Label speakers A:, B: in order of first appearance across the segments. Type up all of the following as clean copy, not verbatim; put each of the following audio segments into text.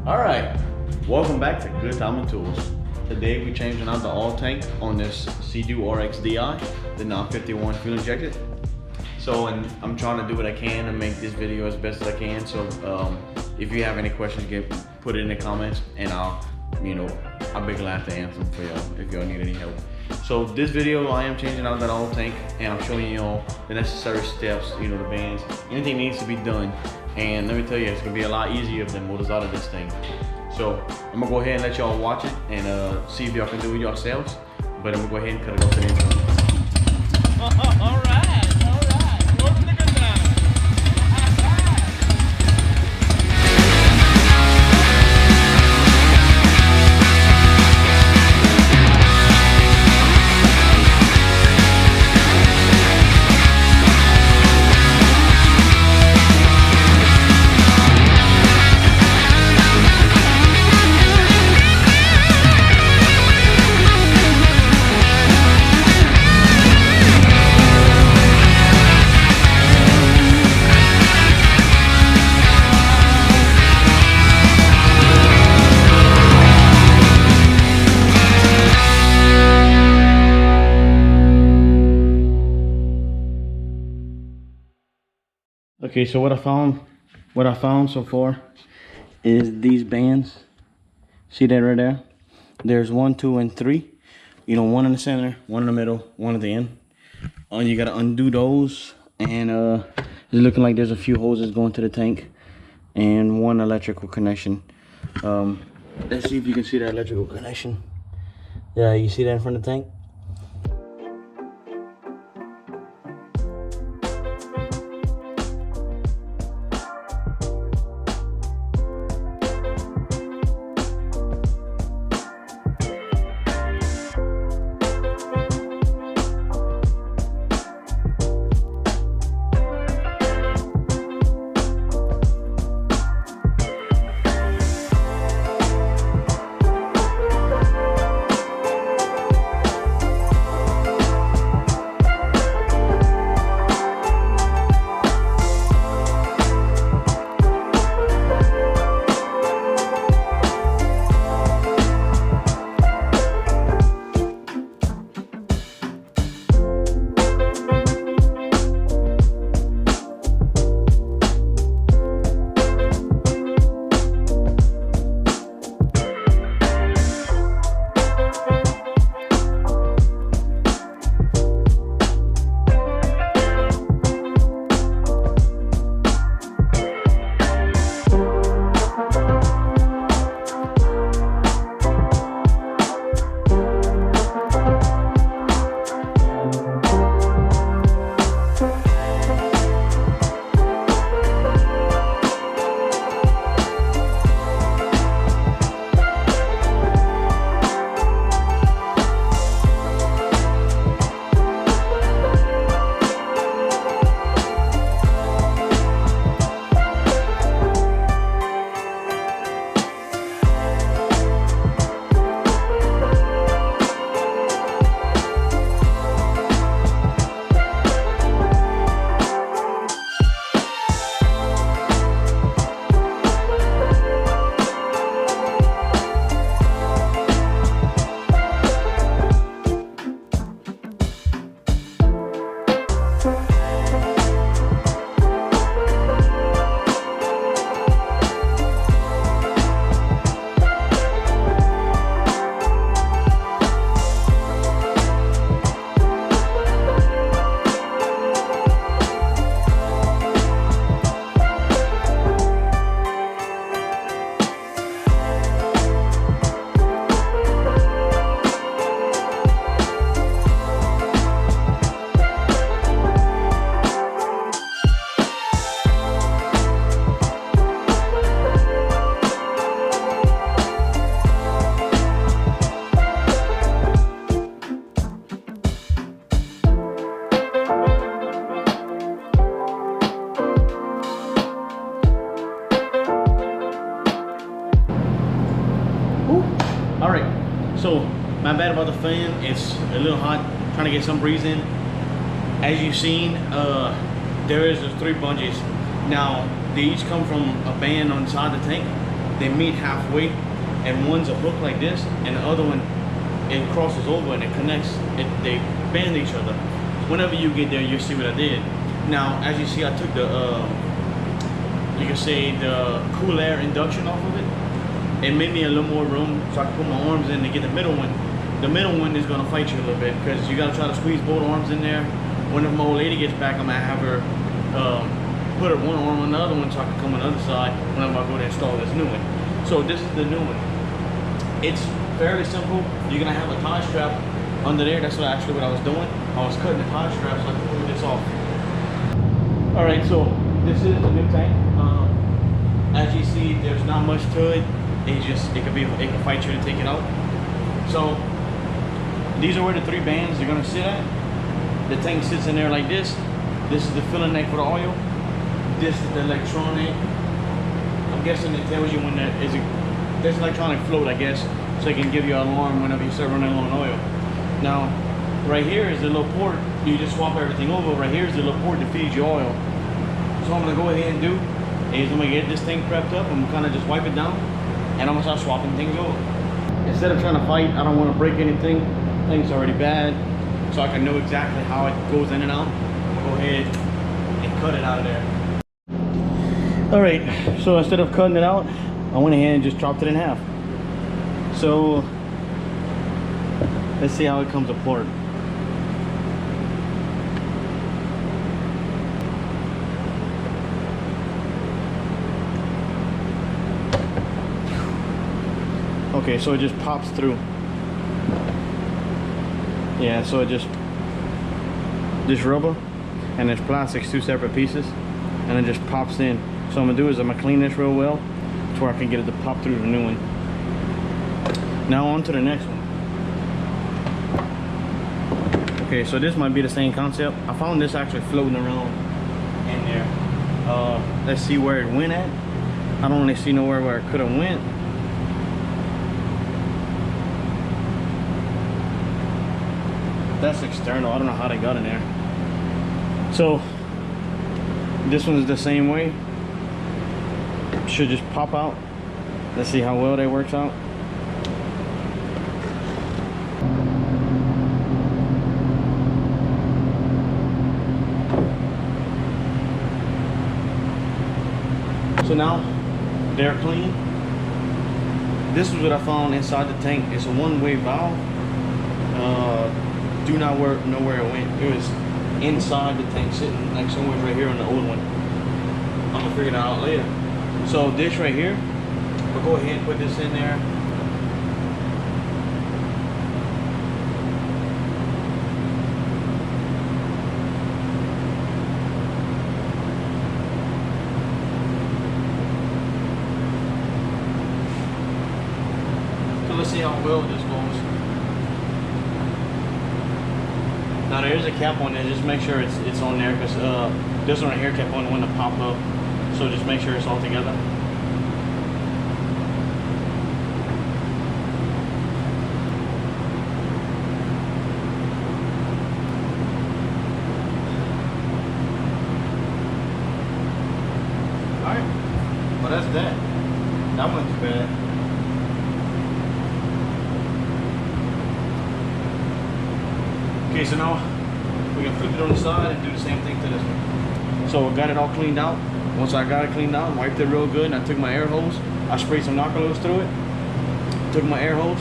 A: All right, welcome back to Good Times Tools. Today we're changing out the oil tank on this SeaDoo RX-DI, the 951 fuel injected. So, and I'm trying to do what I can to make this video as best as I can. So, if you have any questions, put it in the comments, and I'll be glad to answer them for y'all if y'all need any help. So this video, I am changing out that oil tank, and I'm showing y'all the necessary steps, the bands, anything needs to be done. And let me tell you, it's gonna be a lot easier than what is out of this thing. So I'm gonna go ahead and let y'all watch it and see if y'all can do it yourselves. But I'm gonna go ahead and cut it off to the intro.
B: All right. Welcome to Good Times.
A: Okay, so what I found so far is these bands. See that right there? There's 1, 2, and 3. One in the center, one in the middle, one at the end. You gotta undo those, and it's looking like there's a few hoses going to the tank, and one electrical connection. Let's see if you can see that electrical connection. Yeah, you see that in front of the tank? All right, so my bad about the fan. It's a little hot, trying to get some breeze in. As you've seen, there is 3 bungees. Now, they each come from a band on inside the tank, they meet halfway, and one's a hook like this, and the other one, it crosses over and it connects. They bend each other. Whenever you get there, you'll see what I did. Now, as you see, I took the, you can say the cool air induction off of it. It made me a little more room so I can put my arms in to get the middle one. The middle one is gonna fight you a little bit because you gotta try to squeeze both arms in there. Whenever my old lady gets back, I'm gonna have her put her one arm on the other one so I can come on the other side whenever I go to install this new one. So this is the new one. It's fairly simple. You're gonna have a tie strap under there. That's what I was doing. I was cutting the tie strap so I can pull this off. All right, so this is the new tank. As you see, there's not much to it. It can fight you to take it out. So these are where the 3 bands are gonna sit at. The tank sits in there like this. This is the filling neck for the oil. This is the electronic. I'm guessing it tells you when there's electronic float, I guess, so it can give you an alarm whenever you start running low on oil. Now, right here is the little port. You just swap everything over. Right here is the little port to feed you oil. So I'm gonna go ahead and do is I'm gonna get this thing prepped up. I'm gonna kind of just wipe it down, and I'm gonna start swapping things over. Instead of trying to fight, I don't want to break anything. Things already bad, so I can know exactly how it goes in and out. I'm gonna go ahead and cut it out of there. All right, so instead of cutting it out, I went ahead and just chopped it in half. So let's see how it comes apart. Okay, so it just pops through. Yeah, so it just this rubber and this plastic's 2 separate pieces, and it just pops in. So I'm gonna do is I'm gonna clean this real well to where I can get it to pop through the new one. Now on to the next one. Okay, so this might be the same concept. I found this actually floating around in there. Let's see where it went at. I don't really see nowhere where it could have went. That's external. I don't know how they got in there. So this one's the same way. Should just pop out. Let's see how well that works out. So now they're clean. This is what I found inside the tank. It's a one-way valve. Do not know where it went. It was inside the tank, sitting like somewhere right here on the old one. I'm gonna figure that out later. So this right here, we'll go ahead and put this in there. So let's see how well this goes. Now there is a cap on there. Just make sure it's on there, because this one right here kept on wanting to pop up. So just make sure it's all together. Alright, well that's that. That wasn't too bad. Okay, so now we can flip it on the side and do the same thing to this one. So I got it all cleaned out. Once I got it cleaned out, wiped it real good, and I took my air hose. I sprayed some Narcolos through it. Took my air hose,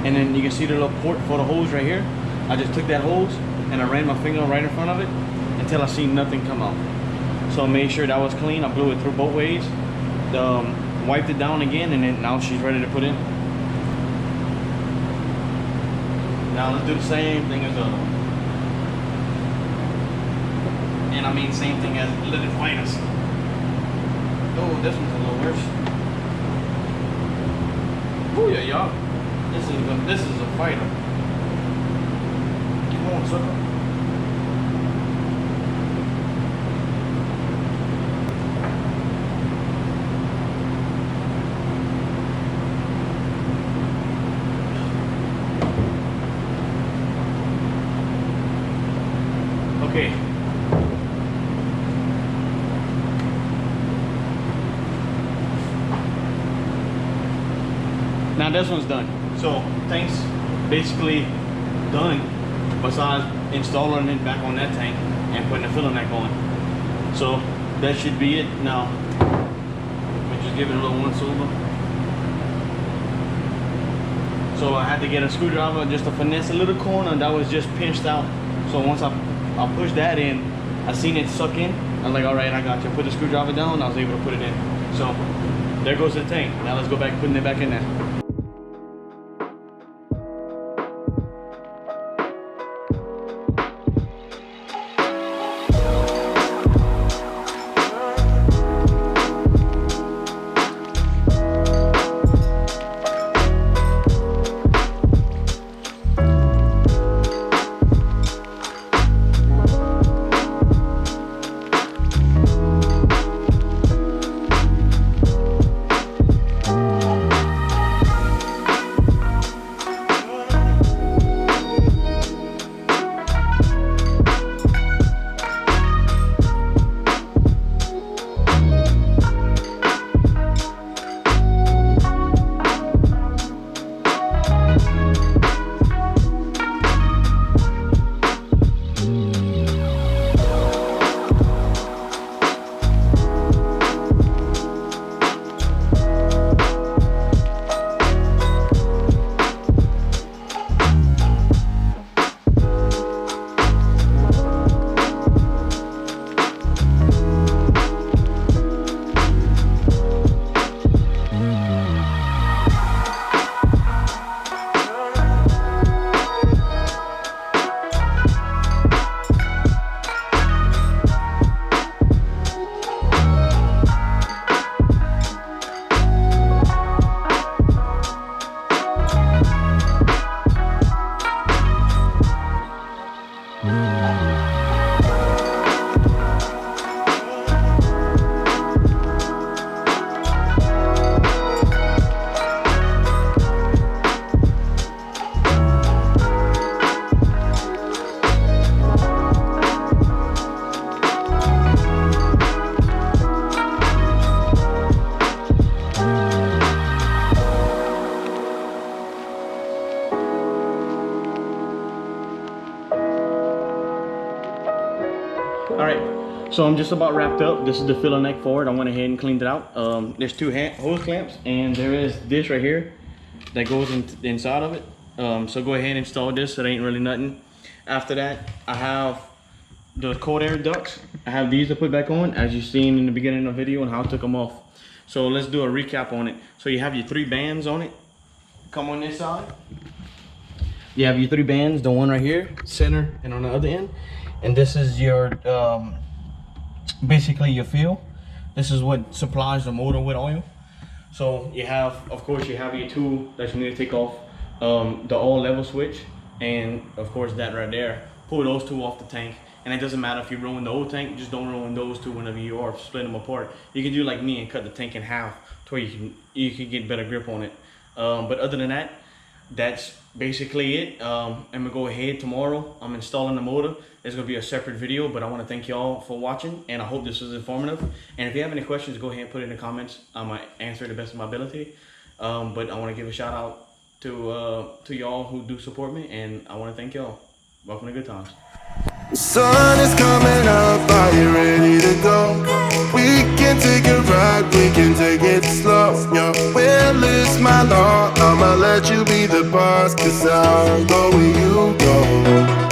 A: and then you can see the little port for the hose right here. I just took that hose and I ran my finger right in front of it until I seen nothing come out. So I made sure that was clean. I blew it through both ways. Wiped it down again, and then now she's ready to put in. Now let's do the same thing as the other one. And I mean same thing as Little Finest. Oh, this one's a little worse. Oh yeah, y'all. This is a fighter. Come on, sucker. Okay. Now this one's done. So tank's basically done, besides installing it back on that tank and putting the filler neck on. So that should be it. Now let me just give it a little once over. So I had to get a screwdriver just to finesse a little corner that was just pinched out. So once I pushed that in, I seen it suck in. I was like, all right, I got you. Put the screwdriver down, I was able to put it in. So there goes the tank. Now let's go back, putting it back in there. All right, so I'm just about wrapped up. This is the filler neck for it. I went ahead and cleaned it out. There's two hose clamps, and there is this right here that goes inside of it. So go ahead and install this. It ain't really nothing. After that, I have the cold air ducts. I have these to put back on, as you've seen in the beginning of the video and how I took them off. So let's do a recap on it. So you have your 3 bands on it. Come on this side. You have your 3 bands, the one right here, center, and on the other end. And this is your, basically your fuel. This is what supplies the motor with oil. So you have, of course, you have your 2 that you need to take off, the all level switch, and of course that right there. Pull those 2 off the tank. And it doesn't matter if you ruin the old tank, just don't ruin those 2 whenever you are split them apart. You can do like me and cut the tank in half to where you can get better grip on it. But other than that, that's basically it. I'm gonna go ahead tomorrow. I'm installing the motor. It's gonna be a separate video, but I want to thank y'all for watching, and I hope this was informative. And if you have any questions, go ahead and put it in the comments. I might answer it the best of my ability. But I want to give a shout out to y'all who do support me, and I want to thank y'all. Welcome to Good Times.
C: The sun is coming up, are you ready to go? We can take a ride, we can take it slow. Your will is my law, I'ma let you be the boss, 'cause I'll go where you go.